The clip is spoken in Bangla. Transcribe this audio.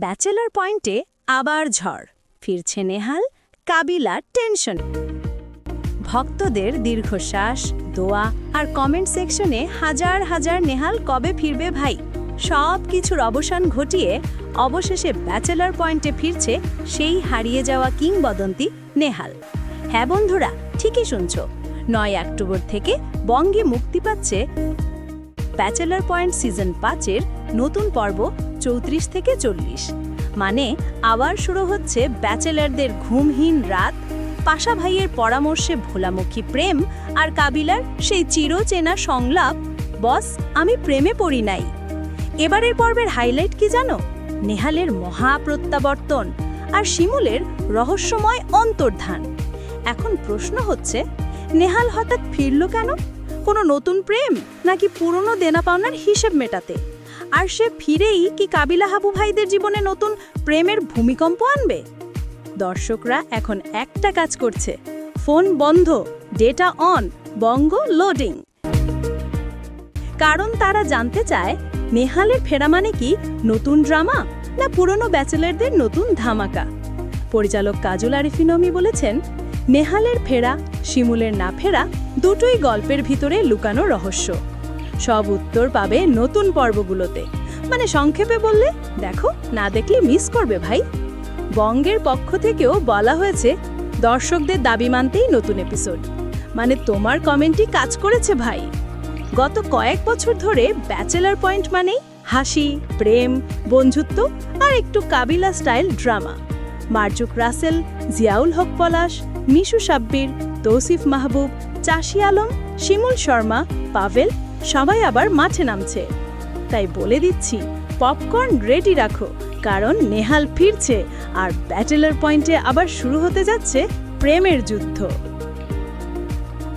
ব্যাচেলর পয়েন্টে আবার ঝড় ফিরছে নেহাল, কাবিলা টেনশন। ভক্তদের দীর্ঘশ্বাস, দোয়া আর কমেন্ট সেকশনে হাজার হাজার নেহাল কবে ফিরবে ভাই। সব কিছুর অবসান ঘটিয়ে অবশেষে ব্যাচেলর পয়েন্টে ফিরছে সেই হারিয়ে যাওয়া কিংবদন্তি নেহাল। হ্যাঁ বন্ধুরা, ঠিকই শুনছো, 9 অক্টোবর থেকে বঙ্গে মুক্তি পাচ্ছে ব্যাচেলর পয়েন্ট সিজন 5-এর নতুন পর্ব 34 থেকে 40। মানে আবার শুরু হচ্ছে ব্যাচেলরদের ঘুমহীন রাত, পাশা ভাইয়ের পরামর্শে ভোলামুখী প্রেম আর কাবিলার সেই চিরচেনা সংলাপ, বস আমি প্রেমে পড়ি নাই। এবারের পর্বের হাইলাইট কি জানো? নেহালের মহাপ্রত্যাবর্তন আর শিমুলের রহস্যময় অন্তর্ধান। এখন প্রশ্ন হচ্ছে, নেহাল হঠাৎ ফিরল কেন? কোনো নতুন প্রেম নাকি পুরনো দেনা পাওনার হিসেব মেটাতে? আর সে ফিরেই কি কাবিলা হাবু ভাইদের জীবনে নতুন প্রেমের ভূমিকম্প আনবে? দর্শকরা এখন একটা কাজ করছে, ফোন বন্ধ, ডেটা অন, বঙ্গ লোডিং। কারণ তারা জানতে চায় নেহালের ফেরা মানে কি নতুন ড্রামা না পুরনো ব্যাচেলারদের নতুন ধামাকা। পরিচালক কাজল আরিফিনমি বলেছেন, নেহালের ফেরা, শিমুলের না ফেরা দুটোই গল্পের ভিতরে লুকানো রহস্য। সব উত্তর পাবে নতুন পর্বগুলোতে। মানে সংক্ষেপে বললে, দেখো, না দেখলে মিস করবে ভাই। বঙ্গের পক্ষ থেকেও বলা হয়েছে, দর্শকদের দাবি মানতেই নতুন এপিসোড। মানে তোমার কমেন্টই কাজ করেছে ভাই। গত কয়েক বছর ধরে ব্যাচেলর পয়েন্ট মানেই হাসি, প্রেম, বন্ধুত্ব আর একটু কাবিলা স্টাইল ড্রামা। মার্জুক রাসেল, জিয়াউল হক পলাশ, মিশু সাব্বির, তৌসিফ মাহবুব, চাষি আলম, শিমুল শর্মা, পাভেল সবাই আবার মাঠে নামছে। তাই বলে দিচ্ছি, পপকর্ন রেডি রাখো, কারণ নেহাল ফিরছে আর ব্যাচেলর পয়েন্টে আবার শুরু হতে যাচ্ছে প্রেমের যুদ্ধ।